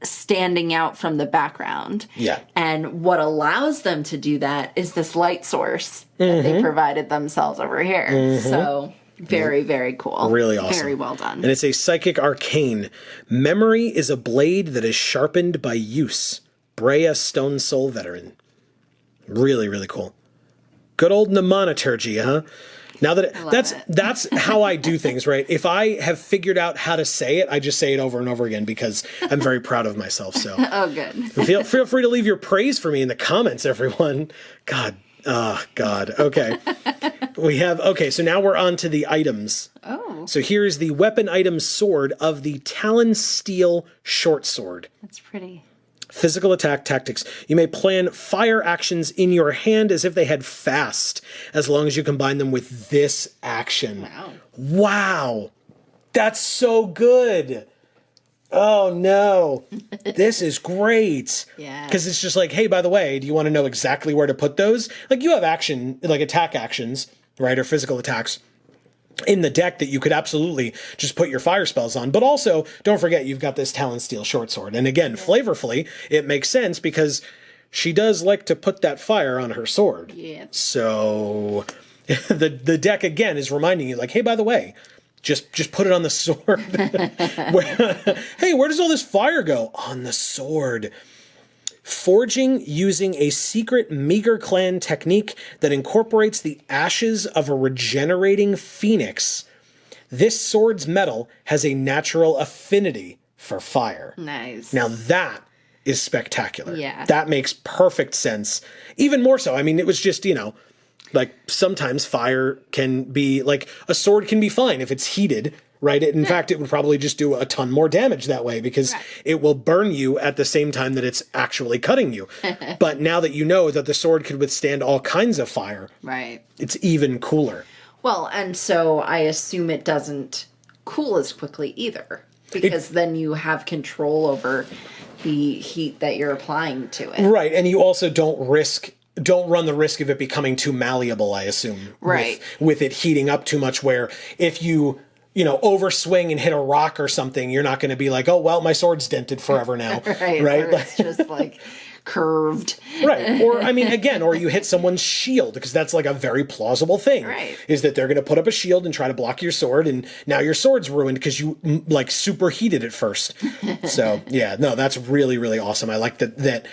standing out from the background. Yeah. And what allows them to do that is this light source that they provided themselves over here. Mm-hmm. So very, very cool. Really awesome. Very well done. And it's a psychic arcane. Memory is a blade that is sharpened by use. Varia Stone Soul Veteran. Really, really cool. Good old mnemoniturgy, huh? Now that that's how I do things, right? If I have figured out how to say it, I just say it over and over again because I'm very proud of myself. So, oh, good. Feel free to leave your praise for me in the comments, everyone. God, okay. So now we're on to the items. Oh. So here is the weapon item sword of the Talon Steel short sword. That's pretty. Physical attack tactics. You may plan fire actions in your hand as if they had fast, as long as you combine them with this action. Wow. That's so good. Oh, no. This is great. Yeah. Because it's just like, hey, by the way, do you want to know exactly where to put those? Like, you have action, like attack actions, right, or physical attacks in the deck that you could absolutely just put your fire spells on. But also, don't forget, you've got this Talon Steel short sword. And again, flavorfully, it makes sense because she does like to put that fire on her sword. Yeah. So the deck, again, is reminding you, like, hey, by the way, just put it on the sword. Hey, where does all this fire go? On the sword. Forging using a secret Meager clan technique that incorporates the ashes of a regenerating phoenix. This sword's metal has a natural affinity for fire. Nice. Now that is spectacular. Yeah. That makes perfect sense. Even more so. I mean, it was just, you know, like sometimes fire can be, like a sword can be fine if it's heated, right? In fact, it would probably just do a ton more damage that way because it will burn you at the same time that it's actually cutting you. But now that you know that the sword could withstand all kinds of fire, Right. it's even cooler. Well, and so I assume it doesn't cool as quickly either, because then you have control over the heat that you're applying to it. Right, and you also don't run the risk of it becoming too malleable, I assume. Right. With it heating up too much, where if you overswing and hit a rock or something, you're not going to be like, oh, well, my sword's dented forever now. Right. Or it's just like curved. Right. Or, I mean, again, or you hit someone's shield, because that's like a very plausible thing. Right. Is that they're going to put up a shield and try to block your sword, and now your sword's ruined because you like superheated it first. So, yeah, no, that's really, really awesome. I like that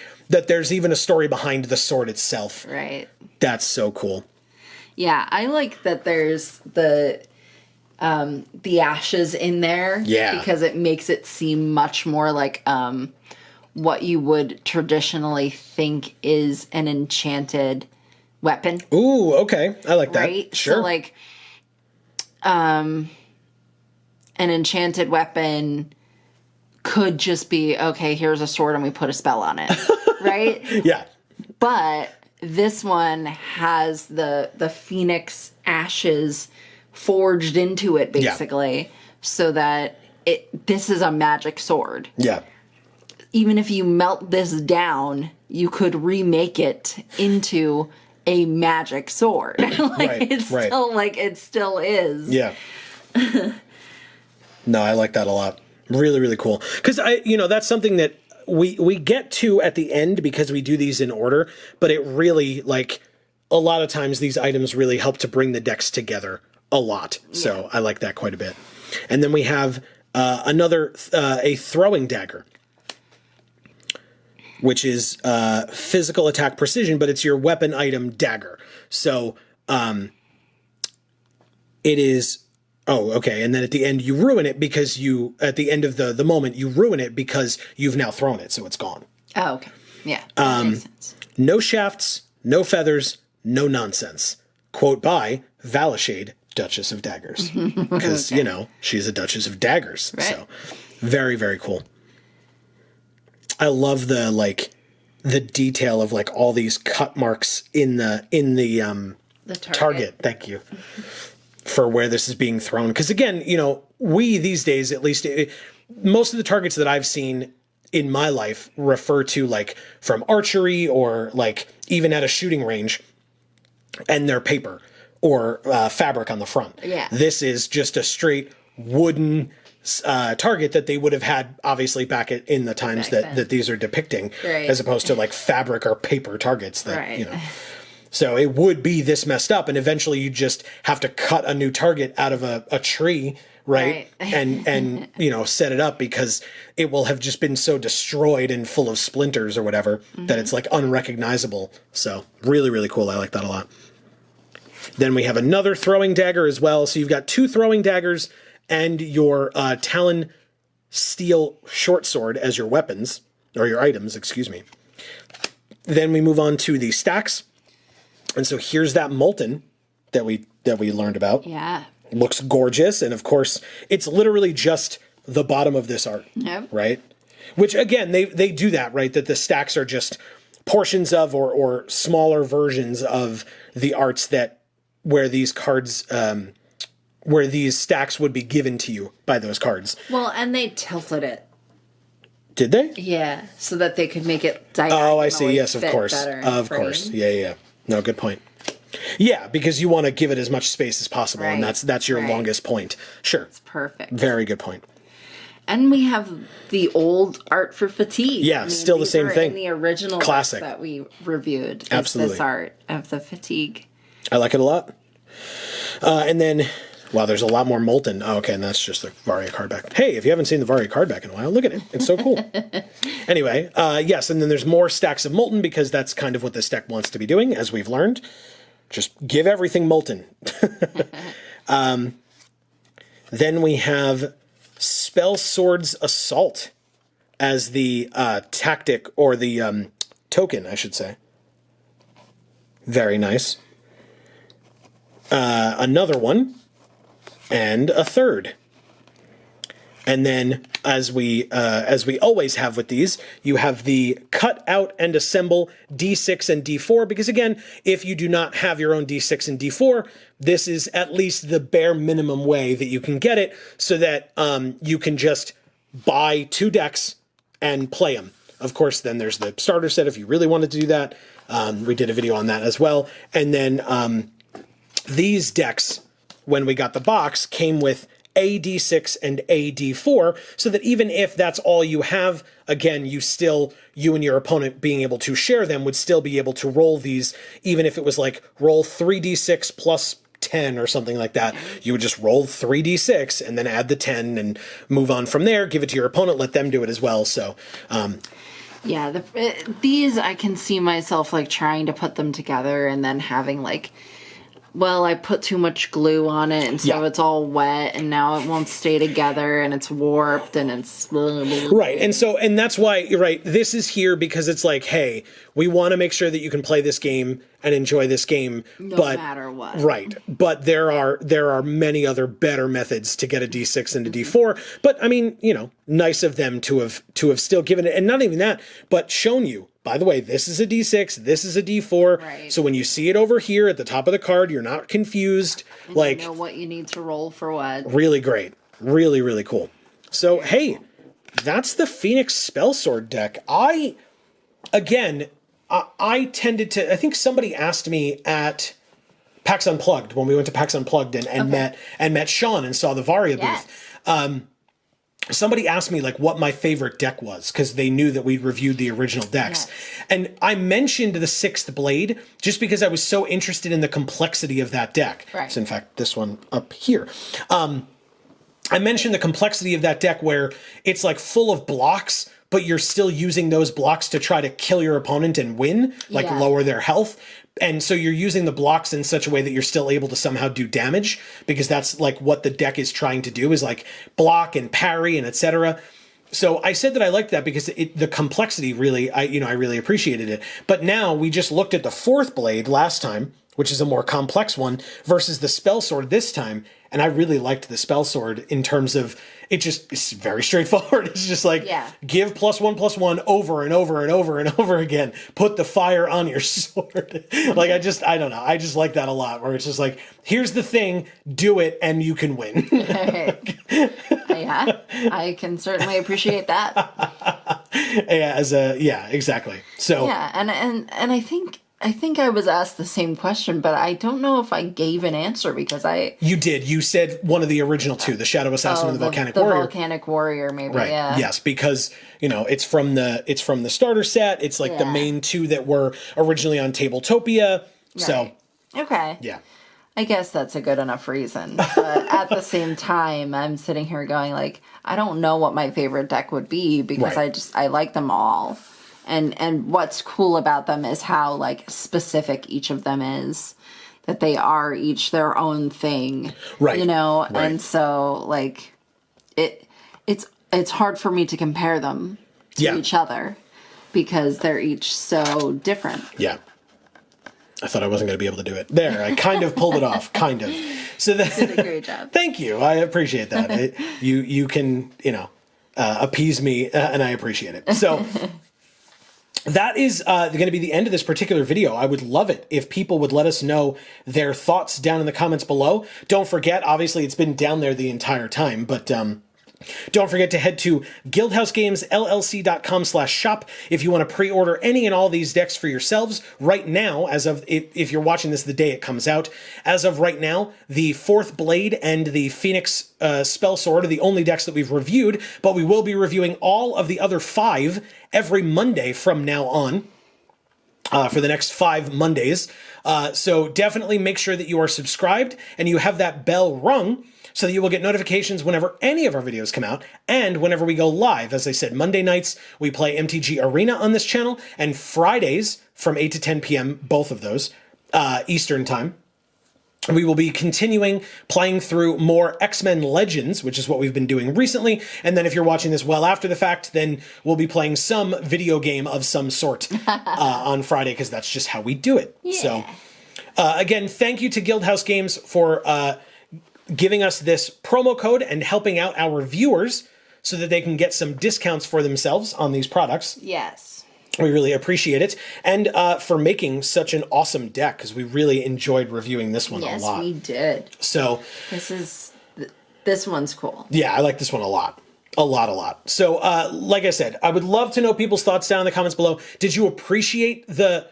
there's even a story behind the sword itself. Right. That's so cool. Yeah, I like that there's the ashes in there. Yeah. Because it makes it seem much more like what you would traditionally think is an enchanted weapon. Ooh, okay. I like that. Right? Sure. So like an enchanted weapon could just be, okay, here's a sword and we put a spell on it. Right? Yeah. But this one has the phoenix ashes forged into it, basically, so that this is a magic sword. Yeah. Even if you melt this down, you could remake it into a magic sword. It still is. Yeah. No, I like that a lot. Really, really cool. Because that's something that we get to at the end because we do these in order, but it really, like, a lot of times these items really help to bring the decks together a lot. So I like that quite a bit. And then we have a throwing dagger, which is physical attack precision, but it's your weapon item dagger. So it is... Oh, okay. And then at the end, you ruin it because at the end of the moment, you ruin it because you've now thrown it, so it's gone. Oh, okay. Yeah. That makes sense. No shafts, no feathers, no nonsense. Quote by Valishade, Duchess of Daggers. Because, she's a Duchess of Daggers. Right. So, very, very cool. I love the detail of, like, all these cut marks in the target. Thank you. For where this is being thrown. Because again, we these days, at least, most of the targets that I've seen in my life refer to like from archery or like even at a shooting range, and they're paper or fabric on the front. Yeah. This is just a straight wooden target that they would have had obviously back in the times that these are depicting, right. As opposed to like fabric or paper targets that, right. So it would be this messed up, and eventually you just have to cut a new target out of a tree, right? and set it up because it will have just been so destroyed and full of splinters or whatever that it's like unrecognizable. So really, really cool. I like that a lot. Then we have another throwing dagger as well. So you've got two throwing daggers and your Talon steel short sword as your weapons, or your items, excuse me. Then we move on to the stacks. And so here's that molten that we learned about. Yeah. Looks gorgeous. And of course, it's literally just the bottom of this art. Yep. Right? Which again, they do that, right? That the stacks are just portions of or smaller versions of the arts where these cards, where these stacks would be given to you by those cards. Well, and they tilted it. Did they? Yeah. So that they could make it diagonally. Oh, I see. Yes, of course. Of frame. course. Yeah. No, good point. Yeah, because you want to give it as much space as possible, and that's your longest point. Sure. It's perfect. Very good point. And we have the old art for fatigue. Yeah, still the same thing. In the original classic that we reviewed. Absolutely. This art of the fatigue. I like it a lot. And then, wow, there's a lot more molten. Oh, okay, and that's just the Varia card back. Hey, if you haven't seen the Varia card back in a while, look at it. It's so cool. Anyway, yes, and then there's more stacks of molten because that's kind of what this deck wants to be doing, as we've learned. Just give everything molten. Then we have Spellsword's Assault as the tactic, or the token, I should say. Very nice. Another one. And a third. And then, as we always have with these, you have the cut out and assemble D6 and D4, because again, if you do not have your own D6 and D4, this is at least the bare minimum way that you can get it, so that you can just buy 2 decks and play them. Of course, then there's the starter set if you really wanted to do that. We did a video on that as well. And then these decks, when we got the box, came with a D6 and a D4, so that even if that's all you have, again, you and your opponent being able to share them would still be able to roll these, even if it was like roll 3d6 plus 10 or something like that. You would just roll 3d6 and then add the 10 and move on from there, give it to your opponent, let them do it as well. So, yeah, these I can see myself like trying to put them together and then having like, well, I put too much glue on it, and so it's all wet, and now it won't stay together, and it's warped, and it's... Right, and that's why, you're right, this is here because it's like, hey, we want to make sure that you can play this game and enjoy this game, no matter what. Right, but there are many other better methods to get a D6 and a D4, but, I mean, nice of them to have still given it, and not even that, but shown you, by the way, this is a D6, this is a D4. Right. So when you see it over here at the top of the card, you're not confused. And like, you know what you need to roll for what. Really great. Really, really cool. So, hey, that's the Phoenix Spellsword deck. I tended to, I think somebody asked me at PAX Unplugged, when we went to PAX Unplugged and met Sean and saw the Varia booth. Somebody asked me like what my favorite deck was, because they knew that we reviewed the original decks. Yes. And I mentioned the 6th Blade just because I was so interested in the complexity of that deck. Right. So in fact, this one up here. I mentioned the complexity of that deck where it's like full of blocks, but you're still using those blocks to try to kill your opponent and win, like lower their health. And so you're using the blocks in such a way that you're still able to somehow do damage, because that's like what the deck is trying to do, is like block and parry and etc. So I said that I liked that because the complexity really, I really appreciated it. But now we just looked at the 4th Blade last time, which is a more complex one, versus the Spellsword this time. And I really liked the Spellsword in terms of it's very straightforward. It's just like, give +1/+1 over and over and over and over again. Put the fire on your sword. Like, I don't know. I just like that a lot, where it's just like, here's the thing, do it, and you can win. Yeah, I can certainly appreciate that. Exactly. So yeah, and I think I was asked the same question, but I don't know if I gave an answer because You did. You said one of the original 2, the Shadow Assassin and the Volcanic Warrior. The Volcanic Warrior, maybe, right. Yeah. Yes, because, it's from the starter set. It's like the main 2 that were originally on Tabletopia. Right. So. Okay. Yeah. I guess that's a good enough reason. But at the same time, I'm sitting here going like, I don't know what my favorite deck would be, because I like them all. And what's cool about them is how like specific each of them is, that they are each their own thing, right? Right. And so like it's hard for me to compare them to each other because they're each so different. Yeah. I thought I wasn't going to be able to do it. There, I kind of pulled it off, kind of. So you did a great job. Thank you. I appreciate that. You can appease me, and I appreciate it. So. That is going to be the end of this particular video. I would love it if people would let us know their thoughts down in the comments below. Don't forget, obviously it's been down there the entire time, but don't forget to head to guildhousegamesllc.com/shop if you want to pre-order any and all these decks for yourselves. Right now, as of, if you're watching this the day it comes out, as of right now, the 4th Blade and the Phoenix Spellsword are the only decks that we've reviewed, but we will be reviewing all of the other 5 every Monday from now on. For the next 5 Mondays. So definitely make sure that you are subscribed and you have that bell rung so that you will get notifications whenever any of our videos come out and whenever we go live. As I said, Monday nights we play MTG Arena on this channel, and Fridays from 8 to 10 p.m., both of those, Eastern time. We will be continuing playing through more X-Men Legends, which is what we've been doing recently. And then if you're watching this well after the fact, then we'll be playing some video game of some sort on Friday, because that's just how we do it. Yeah. So, again, thank you to Guildhouse Games for giving us this promo code and helping out our viewers so that they can get some discounts for themselves on these products. Yes. We really appreciate it. And for making such an awesome deck, because we really enjoyed reviewing this one a lot. Yes, we did. So this one's cool. Yeah, I like this one a lot. A lot. So, like I said, I would love to know people's thoughts down in the comments below. Did you appreciate the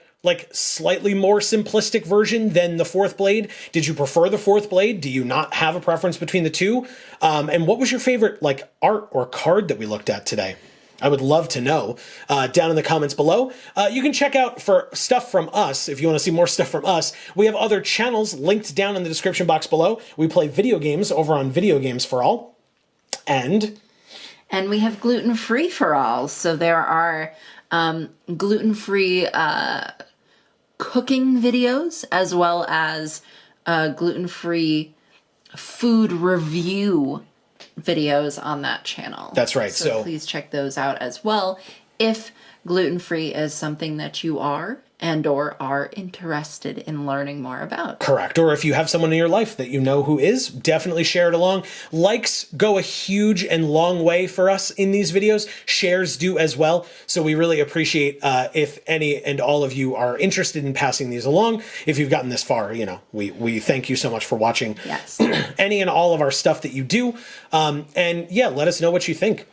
slightly more simplistic version than the fourth blade? Did you prefer the fourth blade? Do you not have a preference between the two? And what was your favorite art or card that we looked at today? I would love to know down in the comments below. You can check out for stuff from us. If you want to see more stuff from us, we have other channels linked down in the description box below. We play video games over on Video Games for All. And we have gluten-free for all. So there are gluten-free cooking videos, as well as gluten-free food review videos on that channel. That's right. So please check those out as well if gluten-free is something that you are and/or are interested in learning more about. Correct. Or if you have someone in your life that you know who is, definitely share it along. Likes go a huge and long way for us in these videos. Shares do as well. So we really appreciate if any and all of you are interested in passing these along. If you've gotten this far, we thank you so much for watching. Yes. Any and all of our stuff that you do. And yeah, let us know what you think.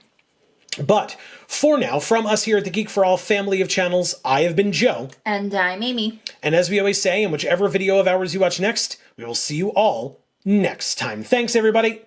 But for now, from us here at the Geek for All family of channels, I have been Joe. And I'm Amy. And as we always say, in whichever video of ours you watch next, we will see you all next time. Thanks, everybody.